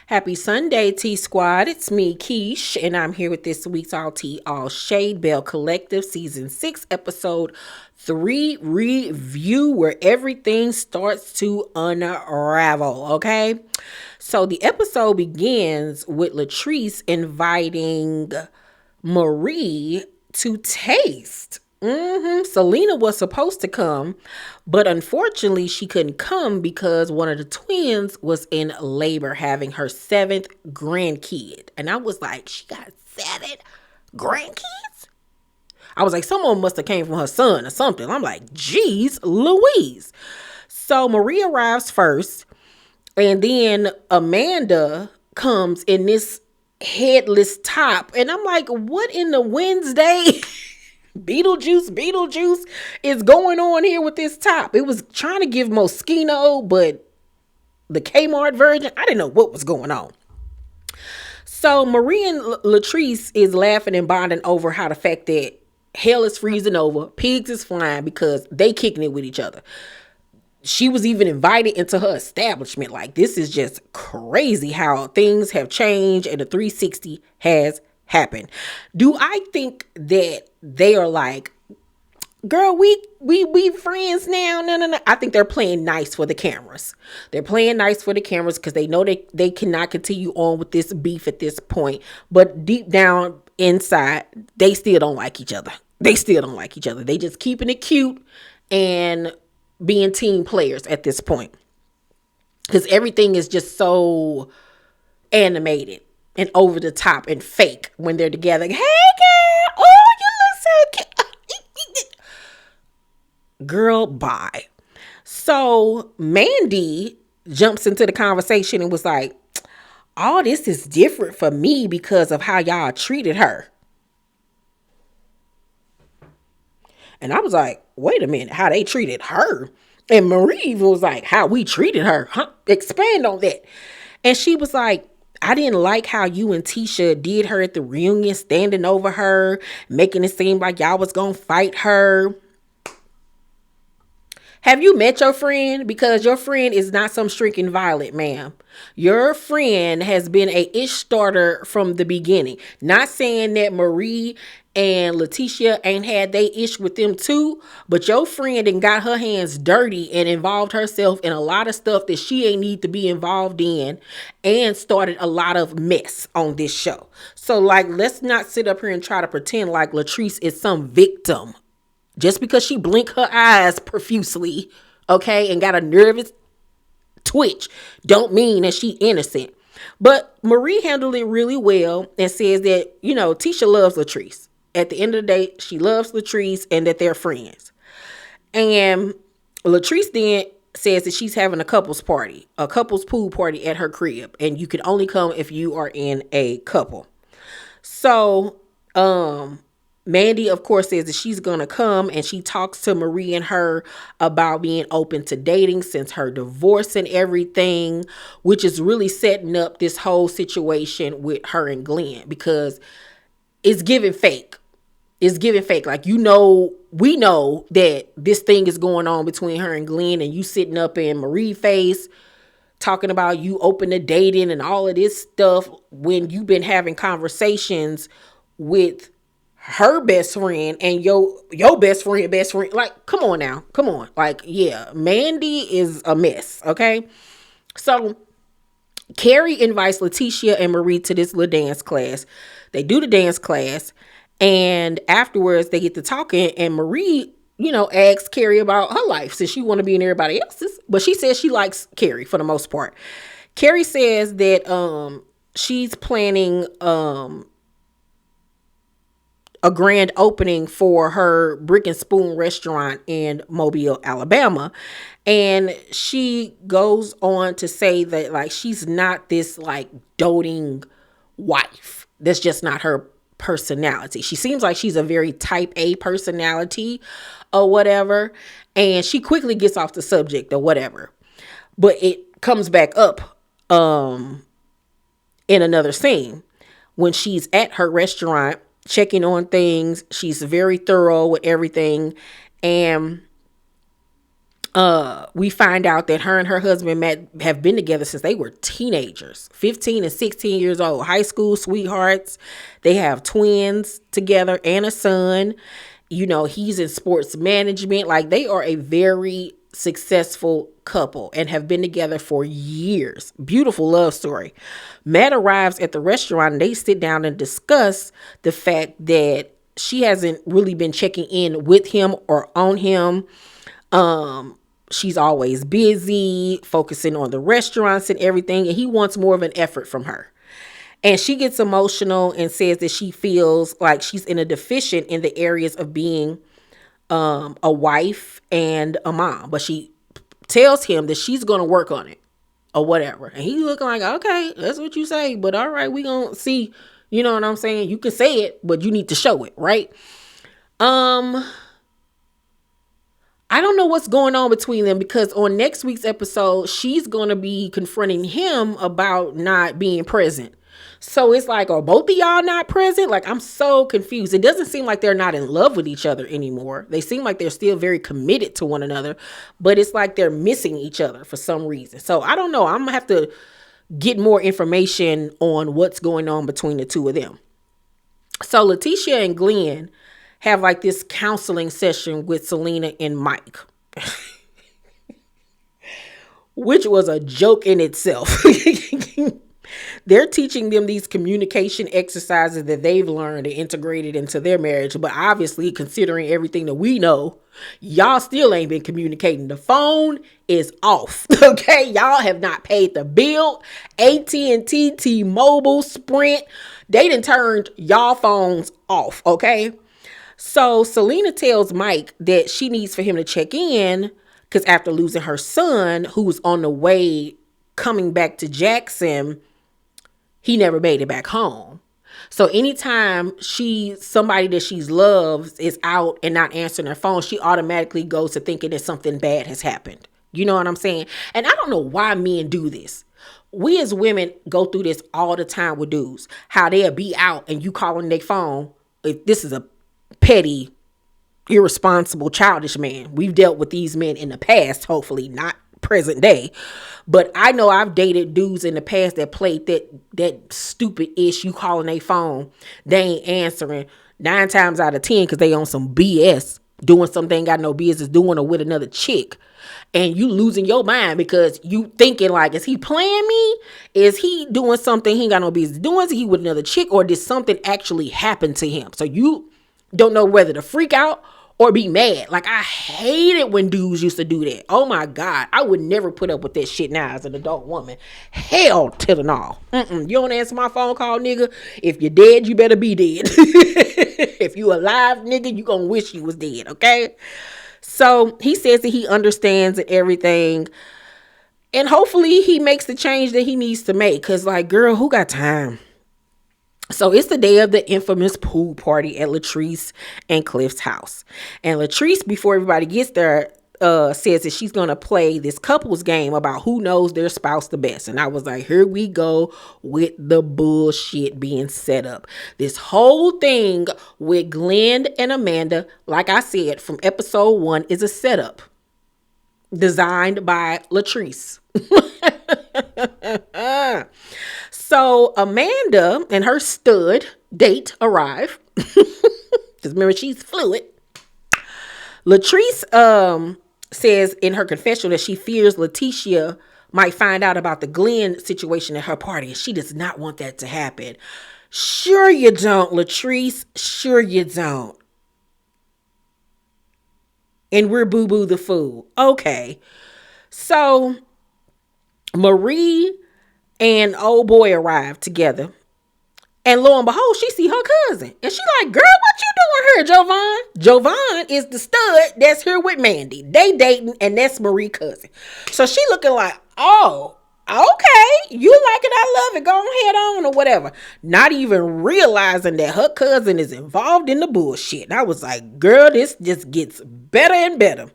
Happy Sunday, T Squad. It's me, Keish, and I'm here with this week's All Tea, All Shade Belle Collective Season 6, Episode 3 review, where everything starts to unravel, okay? So the episode begins with Latrice inviting Marie to taste. Selena was supposed to come, but unfortunately she couldn't come because one of the twins was in labor having her seventh grandkid. And I was like, she got 7 grandkids? I was like, someone must have came from her son or something. I'm like, geez, Louise. So Marie arrives first, and then Amanda comes in this headless top. And I'm like, what in the Wednesday? Beetlejuice is going on here with this top. It was trying to give Moschino, but the Kmart version, I didn't know what was going on. So Marie and Latrice is laughing and bonding over how the fact that hell is freezing over, pigs is flying because they kicking it with each other. She was even invited into her establishment. Like, this is just crazy how things have changed and the 360 has happened. Do I think that they are like, girl, we friends now? No. I think they're playing nice for the cameras. They're playing nice for the cameras because they know they cannot continue on with this beef at this point. But deep down inside, they still don't like each other. They just keeping it cute and being team players at this point. Because everything is just so animated and over the top and fake when they're together. Hey, girl. Oh, you look so cute. Girl, bye. So Mandy jumps into the conversation and was like, all this is different for me because of how y'all treated her. And I was like, wait a minute, how they treated her? And Marie was like, how we treated her? Huh? Expand on that. And she was like, I didn't like how you and Tisha did her at the reunion, standing over her, making it seem like y'all was going to fight her. Have you met your friend? Because your friend is not some shrinking violet, ma'am. Your friend has been a ish starter from the beginning. Not saying that Marie and Letitia ain't had they ish with them too, but your friend and got her hands dirty and involved herself in a lot of stuff that she ain't need to be involved in and started a lot of mess on this show. So like, let's not sit up here and try to pretend like Latrice is some victim. Just because she blinked her eyes profusely, okay, and got a nervous twitch, don't mean that she innocent. But Marie handled it really well and says that, Tisha loves Latrice. At the end of the day, she loves Latrice and that they're friends. And Latrice then says that she's having a couples pool party at her crib. And you can only come if you are in a couple. So, Mandy, of course, says that she's going to come, and she talks to Marie and her about being open to dating since her divorce and everything, which is really setting up this whole situation with her and Glen because it's giving fake. Like, we know that this thing is going on between her and Glen, and you sitting up in Marie's face talking about you open to dating and all of this stuff when you've been having conversations with her best friend and your best friend. Like, come on now. Come on. Like, yeah, Mandy is a mess, okay? So Kerri invites Letitia and Marie to this little dance class. They do the dance class, and afterwards they get to talking, and Marie, asks Kerri about her life since she want to be in everybody else's. But she says she likes Kerri for the most part. Kerri says that she's planning a grand opening for her Brick and Spoon restaurant in Mobile, Alabama. And she goes on to say that, like, she's not this, like, doting wife. That's just not her personality. She seems like she's a very type A personality or whatever. And she quickly gets off the subject or whatever. But it comes back up in another scene when she's at her restaurant checking on things. She's very thorough with everything. And We find out that her and her husband Matt have been together since they were teenagers, 15 and 16 years old, high school sweethearts. They have twins together and a son. You know, he's in sports management. Like, they are a very successful couple and have been together for years. Beautiful love story. Matt arrives at the restaurant and they sit down and discuss the fact that she hasn't really been checking in with him or on him. She's always busy, focusing on the restaurants and everything, and he wants more of an effort from her. And she gets emotional and says that she feels like she's in a deficient in the areas of being a wife and a mom. But she tells him that she's going to work on it or whatever. And he's looking like, okay, that's what you say, but all right, we going to see. You know what I'm saying? You can say it, but you need to show it, right? I don't know what's going on between them, because on next week's episode, she's going to be confronting him about not being present. So it's like, are both of y'all not present? Like, I'm so confused. It doesn't seem like they're not in love with each other anymore. They seem like they're still very committed to one another, but it's like they're missing each other for some reason. So I don't know. I'm going to have to get more information on what's going on between the two of them. So Letitia and Glen have like this counseling session with Selena and Mike, which was a joke in itself. They're teaching them these communication exercises that they've learned and integrated into their marriage. But obviously, considering everything that we know, y'all still ain't been communicating. The phone is off. Okay, y'all have not paid the bill. AT&T, T-Mobile, Sprint, they done turned y'all phones off. Okay. So Selena tells Mike that she needs for him to check in, because after losing her son, who was on the way coming back to Jackson, he never made it back home. So anytime somebody that she loves is out and not answering her phone, she automatically goes to thinking that something bad has happened. You know what I'm saying? And I don't know why men do this. We as women go through this all the time with dudes. How they'll be out and you calling their phone. This is a petty, irresponsible, childish man. We've dealt with these men in the past, hopefully not present day. But I know I've dated dudes in the past that played that stupid ish. You calling their phone, they ain't answering 9 times out of 10 because they on some BS, doing something they ain't got no business doing, or with another chick. And you losing your mind because you thinking like, is he playing me? Is he doing something he ain't got no business doing? Is he with another chick, or did something actually happen to him? So you don't know whether to freak out or be mad. Like, I hate it when dudes used to do that. Oh my God. I would never put up with that shit now as an adult woman. Hell to the no. You don't answer my phone call, nigga. If you're dead, you better be dead. If you alive, nigga, you gonna wish you was dead, okay? So he says that he understands everything. And hopefully he makes the change that he needs to make. Because, like, girl, who got time? So it's the day of the infamous pool party at Latrice and Cliff's house. And Latrice, before everybody gets there, says that she's going to play this couples game about who knows their spouse the best. And I was like, here we go with the bullshit being set up. This whole thing with Glen and Amanda, like I said, from episode 1, is a setup designed by Latrice. So Amanda and her stud date arrive. Because remember, she's fluid. Latrice says in her confessional that she fears Letitia might find out about the Glen situation at her party. And she does not want that to happen. Sure you don't, Latrice. Sure you don't. And we're Boo-Boo the Fool. Okay. So Marie and old boy arrived together. And lo and behold, she see her cousin. And she like, girl, what you doing here, Jovan? Jovan is the stud that's here with Mandy. They dating, and that's Marie's cousin. So she looking like, oh, okay, you like it, I love it, go ahead on or whatever. Not even realizing that her cousin is involved in the bullshit. And I was like, girl, this just gets better and better.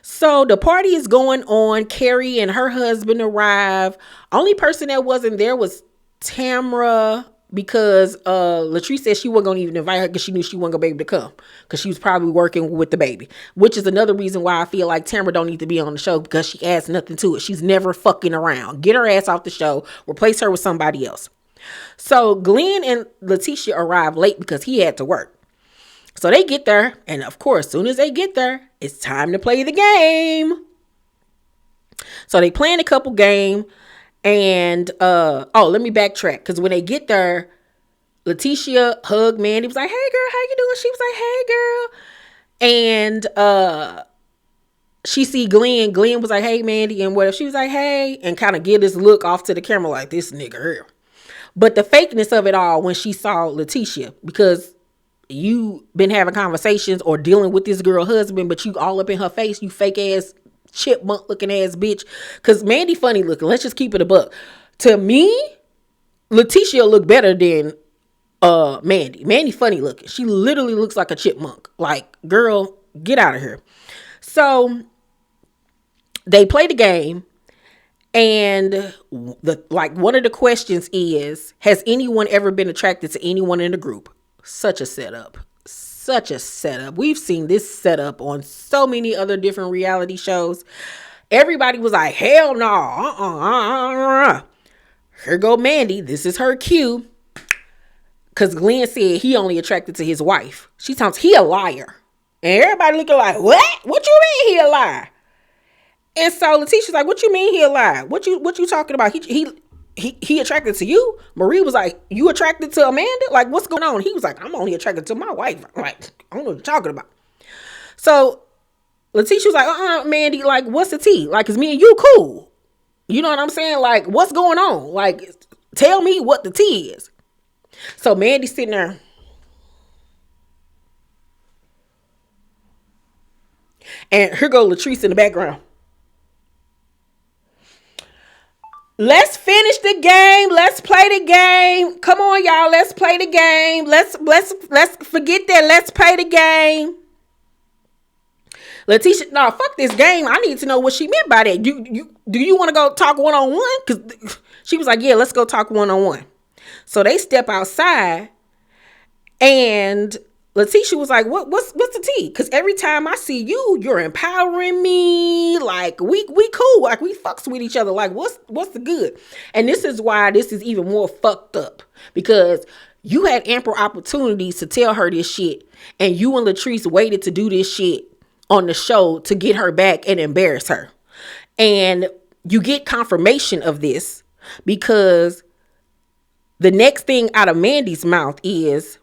So the party is going on. Kerri and her husband arrive. Only person that wasn't there was Tamra, because Latrice said she wasn't gonna even invite her because she knew she wasn't gonna be able to come because she was probably working with the baby, which is another reason why I feel like Tamara don't need to be on the show because she adds nothing to it. She's never fucking around. Get her ass off the show. Replace her with somebody else. So Glen and Letitia arrived late because he had to work. So they get there, and of course, as soon as they get there, it's time to play the game. So they playing a couple game, and let me backtrack because when they get there, Letitia hugged Mandy. Was like, "Hey girl, how you doing?" She was like, "Hey girl," and she see Glen. Glen was like, "Hey Mandy," and what if she was like, "Hey," and kind of give this look off to the camera like this nigga here. But the fakeness of it all when she saw Letitia, because you been having conversations or dealing with this girl husband, but you all up in her face, you fake ass chipmunk looking ass bitch. Cause Mandy funny looking. Let's just keep it a buck. To me, Letitia look better than Mandy. Mandy funny looking. She literally looks like a chipmunk. Like, girl, get out of here. So they play the game, and one of the questions is, has anyone ever been attracted to anyone in the group? Such a setup. Such a setup. We've seen this setup on so many other different reality shows. Everybody was like, hell no. Here go Mandy. This is her cue. Because Glen said he only attracted to his wife. She sounds, he a liar. And everybody looking like, what? What you mean he a liar? And so Letitia's like, what you mean he a liar? What you talking about? He attracted to you? Marie was like, you attracted to Amanda? Like, what's going on? He was like, I'm only attracted to my wife. Like, I don't know what you're talking about. So Letitia was like, Mandy, like, what's the tea? Like, cause me and you cool. You know what I'm saying? Like, what's going on? Like, tell me what the tea is. So Mandy's sitting there. And here go Latrice in the background. Let's finish the game. Let's play the game. Come on, y'all. Let's play the game. Let's forget that. Let's play the game. Letitia, no, fuck this game. I need to know what she meant by that. Do you want to go talk one-on-one? Because she was like, yeah, let's go talk one-on-one. So they step outside, and Letitia was like, what's the tea? Because every time I see you, you're empowering me. Like, we cool. Like, we fucks with each other. Like, what's the good? And this is why this is even more fucked up. Because you had ample opportunities to tell her this shit. And you and Latrice waited to do this shit on the show to get her back and embarrass her. And you get confirmation of this because the next thing out of Mandy's mouth is,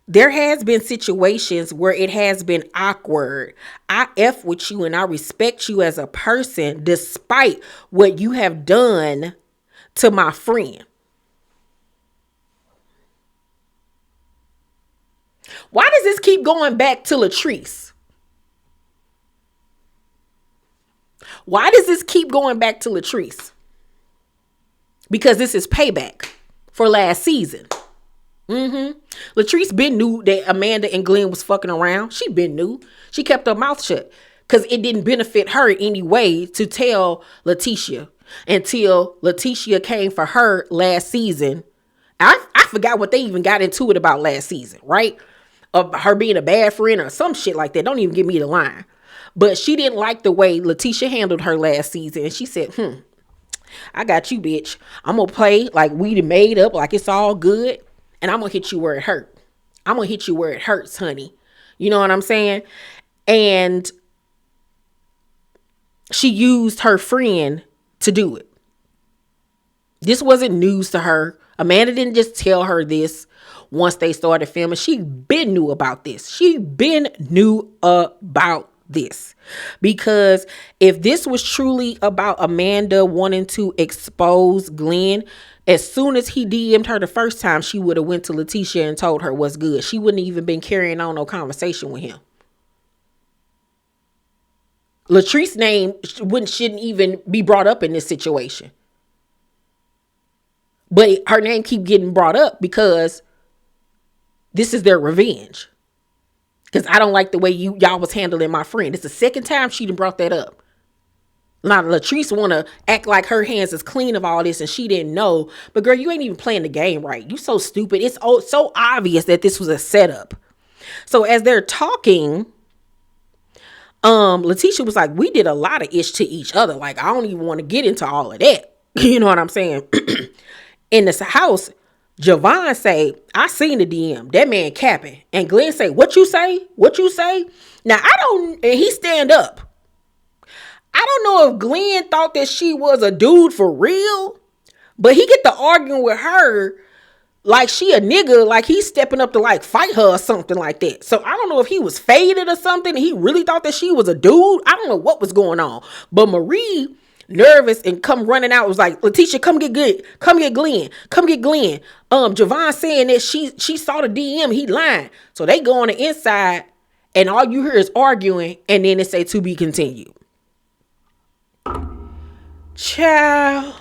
there has been situations where it has been awkward. I F with you and I respect you as a person despite what you have done to my friend. Why does this keep going back to Latrice? Why does this keep going back to Latrice? Because this is payback for last season. Latrice been knew that Amanda and Glen was fucking around. She been knew. She kept her mouth shut because it didn't benefit her anyway to tell Letitia until Letitia came for her last season. I forgot what they even got into it about last season, right? Of her being a bad friend or some shit like that. Don't even give me the line. But she didn't like the way Letitia handled her last season. And she said, I got you, bitch. I'm going to play like we done made up, like it's all good. And I'm going to hit you where it hurt. I'm going to hit you where it hurts, honey. You know what I'm saying? And she used her friend to do it. This wasn't news to her. Amanda didn't just tell her this once they started filming. She been knew about this. She been knew about this. Because if this was truly about Amanda wanting to expose Glen, as soon as he DM'd her the first time, she would have went to Letitia and told her what's good. She wouldn't even been carrying on no conversation with him. Latrice's name shouldn't even be brought up in this situation. But her name keep getting brought up because this is their revenge. Because I don't like the way y'all was handling my friend. It's the second time she done brought that up. Now Latrice want to act like her hands is clean of all this and she didn't know. But girl, you ain't even playing the game right. You so stupid. It's so obvious that this was a setup. So as they're talking, Letitia was like, we did a lot of ish to each other. Like, I don't even want to get into all of that. You know what I'm saying? In this house, Javon say, I seen the DM. That man capping. And Glen say, what you say? What you say? Now, and he stand up. I don't know if Glen thought that she was a dude for real, but he get to arguing with her like she a nigga, like he's stepping up to like fight her or something like that. So I don't know if he was faded or something and he really thought that she was a dude. I don't know what was going on. But Marie, nervous and come running out, was like, Letitia, come get Glen. Come get Glen. Javon saying that she saw the DM, he lying. So they go on the inside and all you hear is arguing and then they say to be continued. Child.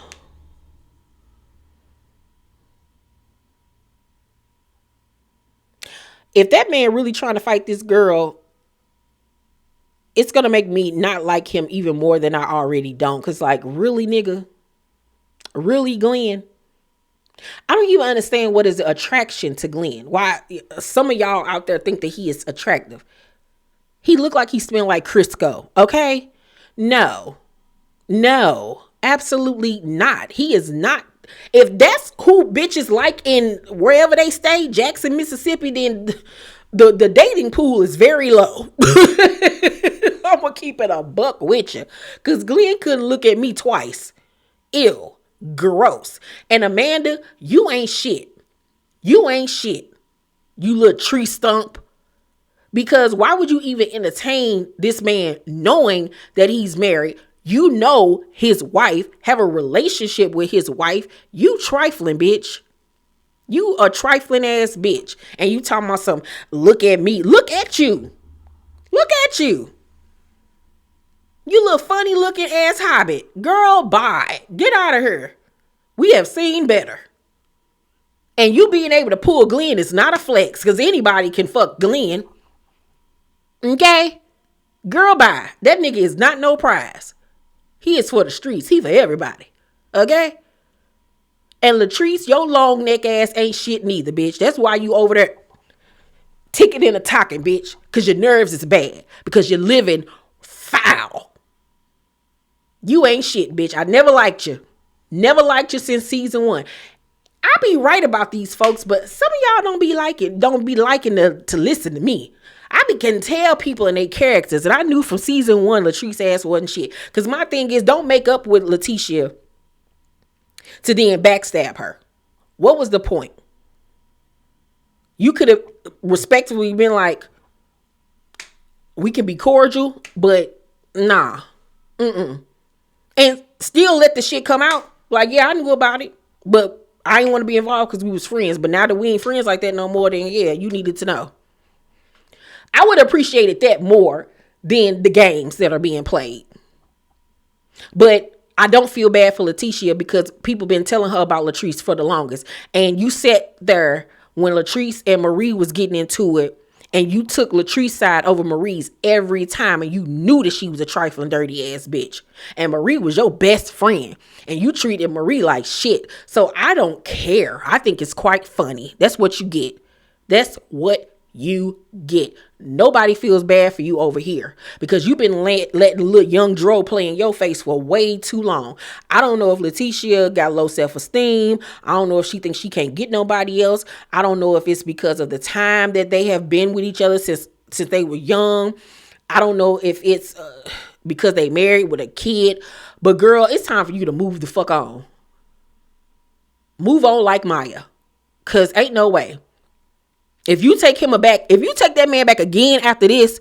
If that man really trying to fight this girl, it's going to make me not like him even more than I already don't. Because like, really, nigga? Really, Glen? I don't even understand what is the attraction to Glen. Why some of y'all out there think that he is attractive. He look like he smell like Crisco, okay? No, absolutely not. He is not. If that's who bitches like in wherever they stay, Jackson, Mississippi, then the dating pool is very low. I'm gonna keep it a buck with you. Because Glen couldn't look at me twice. Ew. Gross. And Amanda, you ain't shit. You little tree stump. Because why would you even entertain this man knowing that he's married? You know his wife, have a relationship with his wife. You trifling, bitch. You a trifling ass bitch. And you talking about something, look at me. Look at you. You little funny looking ass hobbit. Girl, bye. Get out of here. We have seen better. And you being able to pull Glen is not a flex. Because anybody can fuck Glen. Okay? Girl, bye. That nigga is not no prize. He is for the streets. He for everybody. Okay? And Latrice, your long neck ass ain't shit neither, bitch. That's why you over there ticking and a talking, bitch. Because your nerves is bad. Because you're living foul. You ain't shit, bitch. I never liked you. Never liked you since season 1. I be right about these folks, but some of y'all don't be liking to listen to me. I can tell people and their characters. And I knew from season 1, Latrice ass wasn't shit. Because my thing is, don't make up with Letitia to then backstab her. What was the point? You could have respectfully been like, we can be cordial, but nah. And still let the shit come out. Like, yeah, I knew about it, but I didn't want to be involved because we was friends. But now that we ain't friends like that no more, then yeah, you needed to know. I would have appreciated that more than the games that are being played. But I don't feel bad for Letitia because people been telling her about Latrice for the longest. And you sat there when Latrice and Marie was getting into it and you took Latrice's side over Marie's every time and you knew that she was a trifling dirty ass bitch. And Marie was your best friend and you treated Marie like shit. So I don't care. I think it's quite funny. That's what you get. That's what you get. Nobody feels bad for you over here because you've been letting little young Dro play in your face for way too long. I don't know if Letitia got low self-esteem. I don't know if she thinks she can't get nobody else. I don't know if it's because of the time that they have been with each other since they were young. I don't know if it's because they married with a kid. But girl, it's time for you to move the fuck on. Move on like Maya. Because ain't no way. If you take that man back again after this,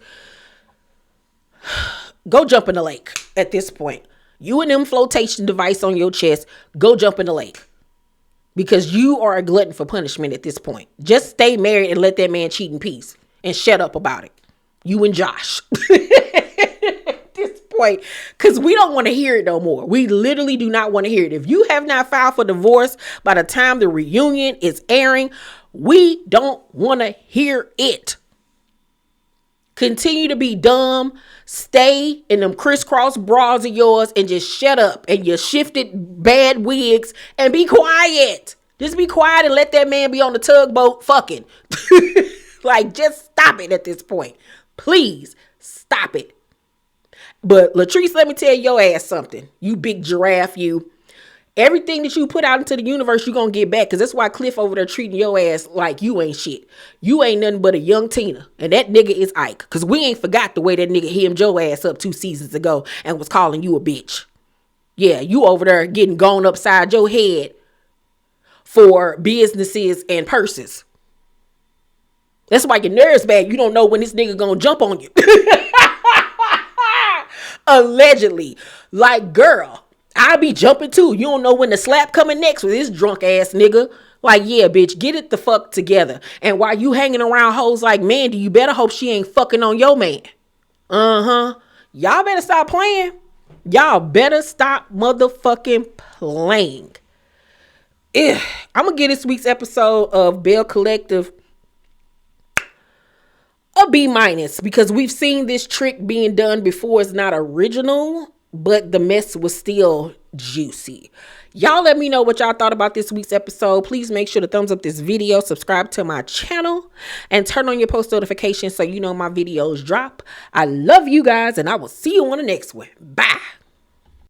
go jump in the lake at this point. You and them flotation device on your chest, go jump in the lake. Because you are a glutton for punishment at this point. Just stay married and let that man cheat in peace. And shut up about it. You and Josh. At this point. Because we don't want to hear it no more. We literally do not want to hear it. If you have not filed for divorce by the time the reunion is airing, we don't want to hear it. Continue to be dumb. Stay in them crisscross bras of yours and just shut up and your shifted bad wigs and be quiet. Just be quiet and let that man be on the tugboat fucking. Like, just stop it at this point. Please stop it. But Latrice, let me tell your ass something. You big giraffe, you. Everything that you put out into the universe, you gonna get back. Because that's why Cliff over there treating your ass like you ain't shit. You ain't nothing but a young Tina. And that nigga is Ike. Because we ain't forgot the way that nigga hemmed your ass up 2 seasons ago and was calling you a bitch. Yeah, you over there getting gone upside your head for businesses and purses. That's why your nerves bad. You don't know when this nigga gonna jump on you. Allegedly. Like, girl, I be jumping too. You don't know when the slap coming next with this drunk ass nigga. Like, yeah, bitch, get it the fuck together. And while you hanging around hoes like Mandy, you better hope she ain't fucking on your man. Y'all better stop playing. Y'all better stop motherfucking playing. I'm gonna give this week's episode of Belle Collective a B- because we've seen this trick being done before. It's not original, but the mess was still juicy. Y'all let me know what y'all thought about this week's episode. Please make sure to thumbs up this video, subscribe to my channel, and turn on your post notifications so you know my videos drop. I love you guys, and I will see you on the next one. Bye.